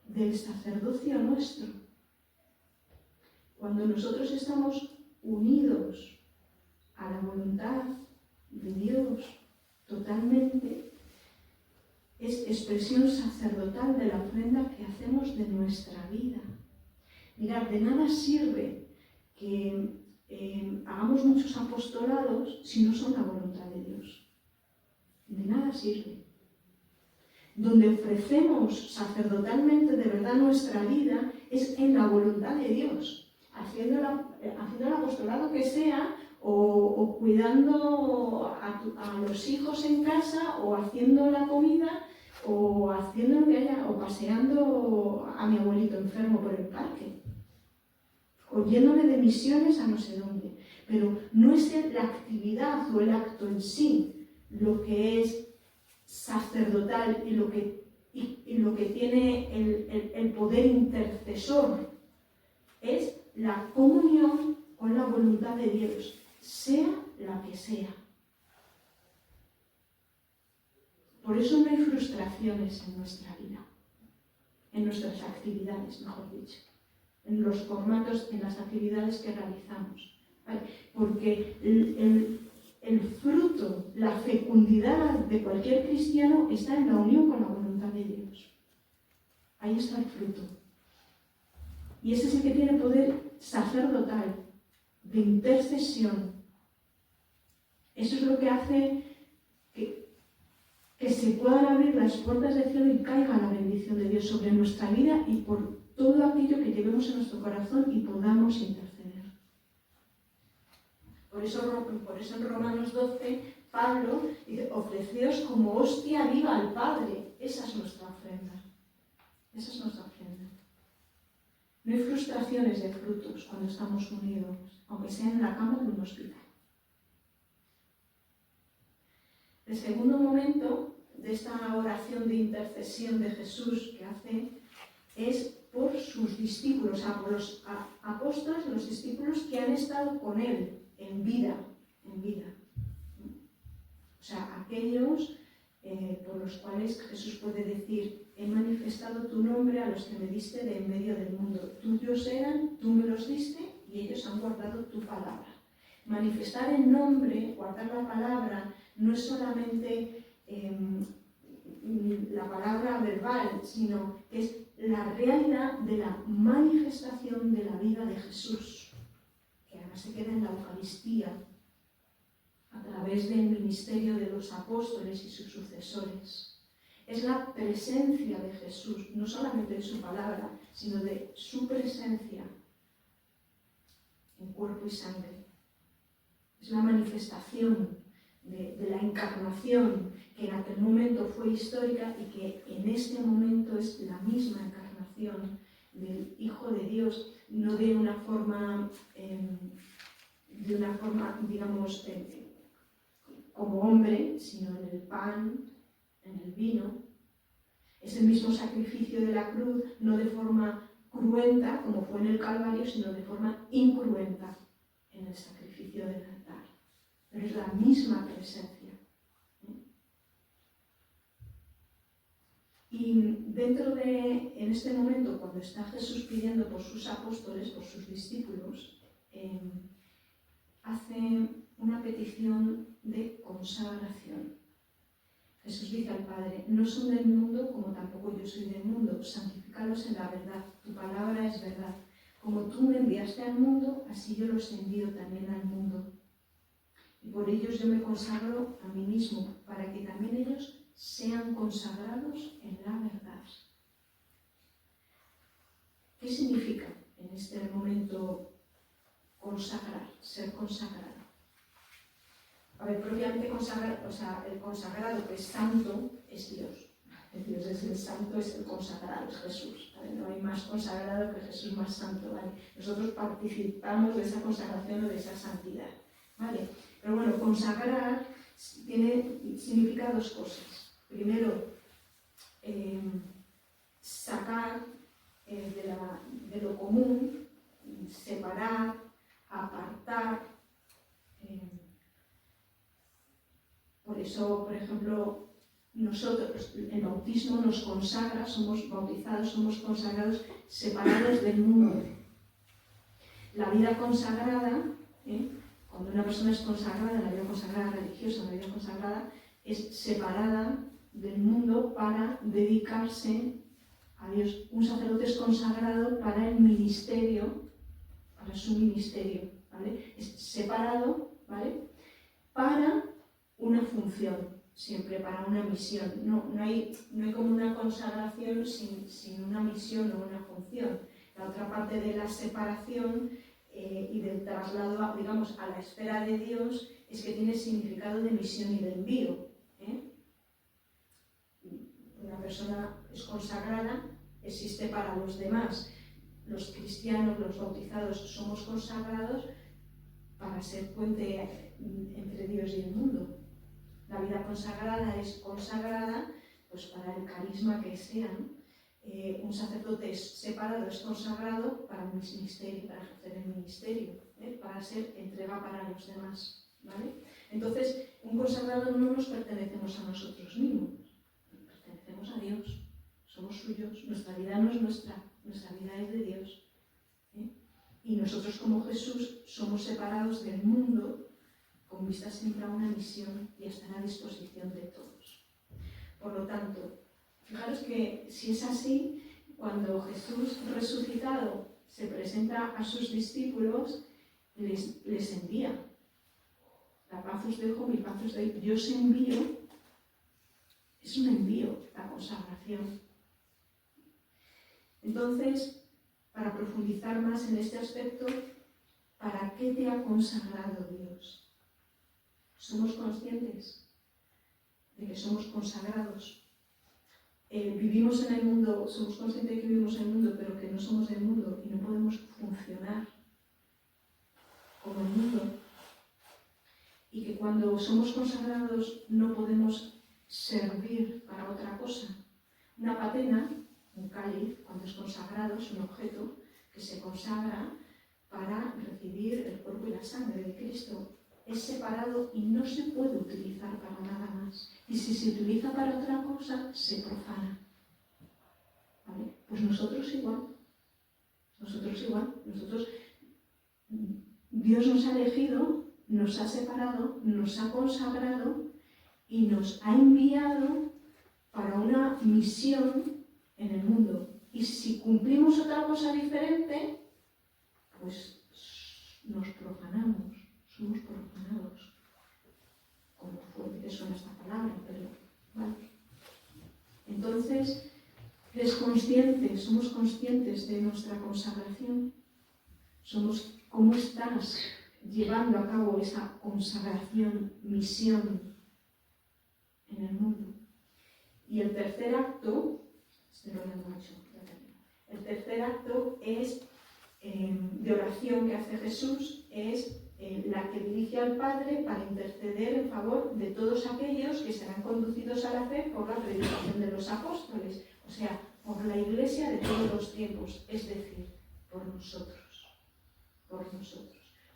del sacerdocio nuestro. Cuando nosotros estamos unidos a la voluntad de Dios totalmente, es expresión sacerdotal de la ofrenda que hacemos de nuestra vida. Mirad, de nada sirve que hagamos muchos apostolados si no son la voluntad de Dios. De nada sirve. Donde ofrecemos sacerdotalmente de verdad nuestra vida es en la voluntad de Dios, haciendo el apostolado que sea, o cuidando a los hijos en casa, o haciendo la comida, o haciendo lo que haya, o paseando a mi abuelito enfermo por el parque, o yéndome de misiones a no sé dónde. Pero no es la actividad o el acto en sí lo que es sacerdotal y lo que tiene el poder intercesor, es la comunión con la voluntad de Dios, sea la que sea. Por eso no hay frustraciones en nuestra vida, en nuestras actividades, mejor dicho, en los formatos, en las actividades que realizamos, ¿vale? Porque el fruto, la fecundidad de cualquier cristiano está en la unión con la voluntad de Dios. Ahí está el fruto. Y ese es el que tiene poder sacerdotal, de intercesión. Eso es lo que hace que se puedan abrir las puertas del cielo y caiga la bendición de Dios sobre nuestra vida y por todo aquello que llevemos en nuestro corazón y podamos interceder. Por eso en Romanos 12, Pablo dice, ofreceos como hostia viva al Padre. Esa es nuestra ofrenda. Esa es nuestra ofrenda. No hay frustraciones de frutos cuando estamos unidos, aunque sea en la cama de un hospital. El segundo momento de esta oración de intercesión de Jesús que hace es por sus discípulos, por los apóstoles, los discípulos que han estado con él en vida. O sea, aquellos por los cuales Jesús puede decir: he manifestado tu nombre a los que me diste de en medio del mundo. Tuyos eran, tú me los diste y ellos han guardado tu palabra. Manifestar el nombre, guardar la palabra, no es solamente la palabra verbal, sino que es la realidad de la manifestación de la vida de Jesús, que además se queda en la Eucaristía, a través del ministerio de los apóstoles y sus sucesores. Es la presencia de Jesús, no solamente de su palabra, sino de su presencia en cuerpo y sangre. Es la manifestación de la encarnación, que en aquel momento fue histórica y que en este momento es la misma encarnación del Hijo de Dios, no de una forma, digamos, como hombre, sino en el pan, en el vino. Es el mismo sacrificio de la cruz, no de forma cruenta, como fue en el Calvario, sino de forma incruenta en el sacrificio del altar. Pero es la misma presencia. Y en este momento, cuando está Jesús pidiendo por sus apóstoles, por sus discípulos, hace una petición de consagración. Jesús dice al Padre: no son del mundo, como tampoco yo soy del mundo, santifícalos en la verdad, tu palabra es verdad. Como tú me enviaste al mundo, así yo los envío también al mundo. Y por ellos yo me consagro a mí mismo, para que también ellos sean consagrados en la verdad. ¿Qué significa en este momento consagrar, ser consagrado? A ver, propiamente consagrar, o sea, el consagrado que es santo es Dios. Dios es el santo, es el consagrado, es Jesús. ¿Vale? No hay más consagrado que Jesús más santo. ¿Vale? Nosotros participamos de esa consagración o de esa santidad. ¿Vale? Pero bueno, consagrar significa dos cosas. Primero, sacar de lo común, separar, apartar. Por eso, por ejemplo, nosotros, el bautismo nos consagra, somos bautizados, somos consagrados, separados del mundo. La vida consagrada, cuando una persona es consagrada, la vida consagrada religiosa, la vida consagrada, es separada del mundo para dedicarse a Dios. Un sacerdote es consagrado para el ministerio, para su ministerio, ¿vale? Es separado, ¿vale? Para una función, siempre para una misión. No hay como una consagración sin una misión o una función. La otra parte de la separación y del traslado, digamos, a la esfera de Dios es que tiene significado de misión y de envío. Una persona es consagrada, existe para los demás. Los cristianos, los bautizados, somos consagrados para ser puente entre Dios y el mundo. La vida consagrada es consagrada pues para el carisma que sea, ¿no? Un sacerdote separado es consagrado para el ministerio, para ejercer el ministerio, para ser entrega para los demás, ¿vale? Entonces, un consagrado no nos pertenecemos a nosotros mismos, pertenecemos a Dios, somos suyos, nuestra vida no es nuestra vida es de Dios. Y nosotros como Jesús somos separados del mundo con vista siempre a una misión y a estar a disposición de todos. Por lo tanto, fijaros que si es así, cuando Jesús resucitado se presenta a sus discípulos, les envía. La paz os dejo, mi paz os doy. Yo os envío, es un envío, la consagración. Entonces, para profundizar más en este aspecto, ¿para qué te ha consagrado Dios? ¿Somos conscientes de que somos consagrados? Vivimos en el mundo, somos conscientes de que vivimos en el mundo, pero que no somos del mundo y no podemos funcionar como el mundo. y que cuando somos consagrados no podemos servir para otra cosa. Una patena, un cáliz, cuando es consagrado, es un objeto que se consagra para recibir el cuerpo y la sangre de Cristo. Es separado y no se puede utilizar para nada más. Y si se utiliza para otra cosa, se profana. ¿Vale? Pues nosotros igual. Dios nos ha elegido, nos ha separado, nos ha consagrado y nos ha enviado para una misión en el mundo. Y si cumplimos otra cosa diferente, pues nos profanamos, somos profanados. Como fuerte que suena esta palabra, pero vale. Entonces, somos conscientes de nuestra consagración. ¿Cómo estás llevando a cabo esa consagración, misión en el mundo? Y el tercer acto, es de oración que hace Jesús, es la que dirige al Padre para interceder en favor de todos aquellos que serán conducidos a la fe por la predicación de los apóstoles, o sea, por la Iglesia de todos los tiempos, es decir, por nosotros.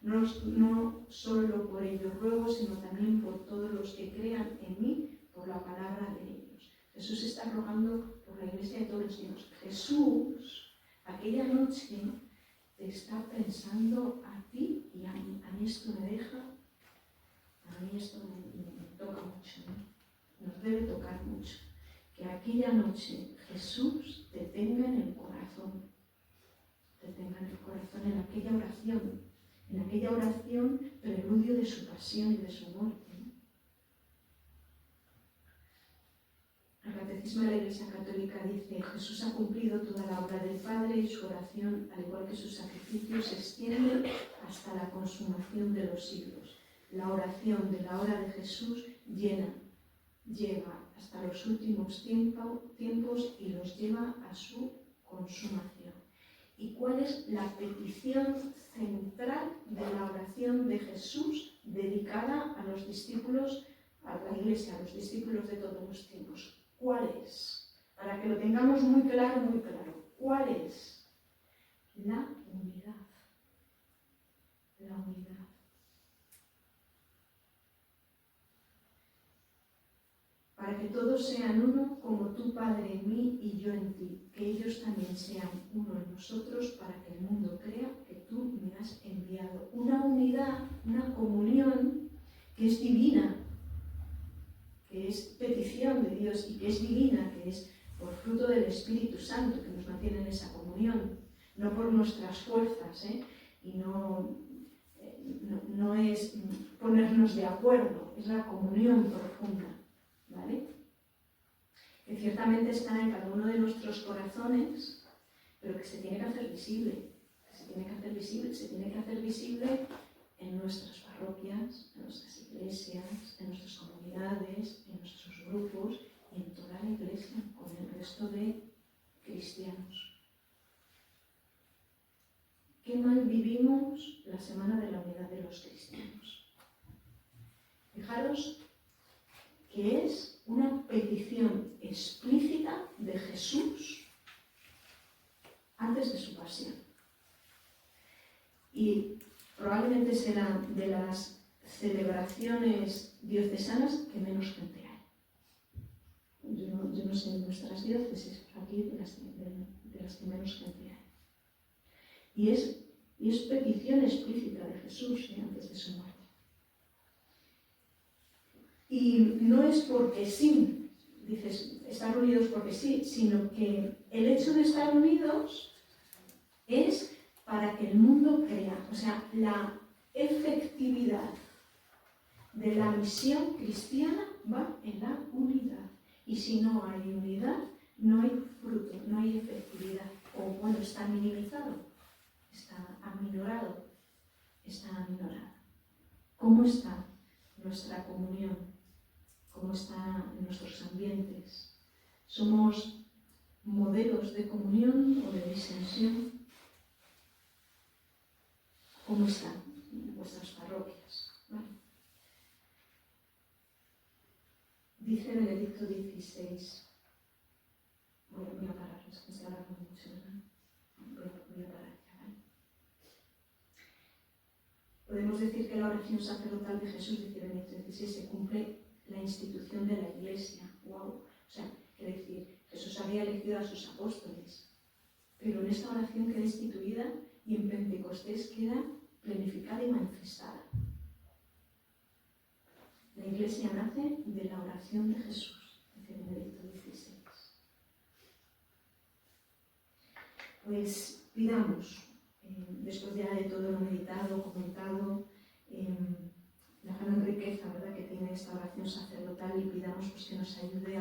No solo por ellos ruego, sino también por todos los que crean en mí, por la palabra de ellos. Jesús está rogando por la Iglesia de todos los tiempos. Jesús, aquella noche, te está pensando a ti y a mí. A mí esto me toca mucho, ¿no? Nos debe tocar mucho. Que aquella noche Jesús te tenga en el corazón. En aquella oración preludio de su pasión y de su muerte. El Catecismo de la Iglesia Católica dice: Jesús ha cumplido toda la obra del Padre y su oración, al igual que su sacrificio, se extiende hasta la consumación de los siglos. La oración de la hora de Jesús llega hasta los últimos tiempos y los lleva a su consumación. ¿Y cuál es la petición central de la oración de Jesús dedicada a los discípulos, a la Iglesia, a los discípulos de todos los tiempos? ¿Cuál es? Para que lo tengamos muy claro, muy claro. ¿Cuál es? La unidad. La unidad. Para que todos sean uno, como tú, Padre, en mí y yo en ti, que ellos también sean uno en nosotros, para que el mundo crea que tú me has enviado. Una unidad, una comunión que es divina, que es petición de Dios y que es divina, que es por fruto del Espíritu Santo que nos mantiene en esa comunión, no por nuestras fuerzas, y no es ponernos de acuerdo, es la comunión profunda. ¿Vale? Que ciertamente está en cada uno de nuestros corazones, pero que se tiene que hacer visible. Se tiene que hacer visible en nuestras parroquias, en nuestras iglesias, en nuestras comunidades, en nuestros grupos y en toda la Iglesia, con el resto de cristianos. Qué mal vivimos la Semana de la Unidad de los Cristianos. Fijaros que es una petición explícita de Jesús antes de su pasión. Y probablemente será de las celebraciones diocesanas que menos gente hay. Yo no sé en nuestras diócesis, pero aquí de las que menos gente hay. Y es petición explícita de Jesús antes de su muerte. Y no es porque sí, dices, estar unidos porque sí, sino que el hecho de estar unidos es para que el mundo crea. O sea, la efectividad de la misión cristiana va en la unidad. Y si no hay unidad, no hay fruto, no hay efectividad. O bueno, está minimizado, está aminorado. ¿Cómo está nuestra comunión? ¿Cómo están nuestros ambientes? ¿Somos modelos de comunión o de disensión? ¿Cómo están vuestras parroquias? ¿Vale? Dice Benedicto XVI, voy a parar, es que se habla mucho, ¿verdad? Voy a parar ya, ¿vale? Podemos decir que la oración sacerdotal de Jesús, dice Benedicto XVI, se cumple la institución de la Iglesia. ¡Wow! O sea, quiere decir, Jesús había elegido a sus apóstoles, pero en esta oración queda instituida y en Pentecostés queda planificada y manifestada. La Iglesia nace de la oración de Jesús, dice Benedicto XVI. Pues pidamos, después ya de todo lo meditado, comentado, la gran riqueza, ¿verdad?, que tiene esta oración sacerdotal, y pidamos pues, que nos ayude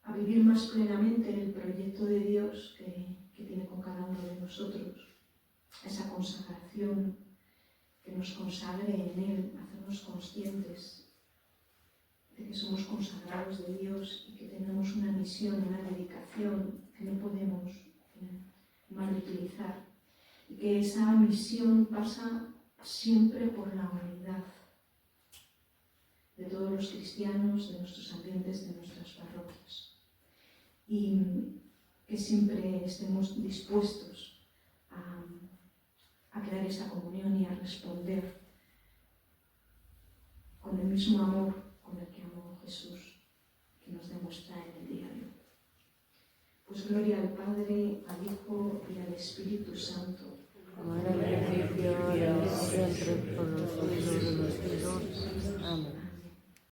a vivir más plenamente el proyecto de Dios que tiene con cada uno de nosotros, esa consagración, que nos consagre en Él, hacernos conscientes de que somos consagrados de Dios y que tenemos una misión, una dedicación que no podemos mal utilizar, y que esa misión pasa siempre por la unidad de todos los cristianos, de nuestros ambientes, de nuestras parroquias, y que siempre estemos dispuestos a crear esa comunión y a responder con el mismo amor con el que amó Jesús, que nos demuestra en el día de hoy. Pues gloria al Padre, al Hijo y al Espíritu Santo. Como era en el principio, ahora y siempre, por los siglos de los siglos. Amén.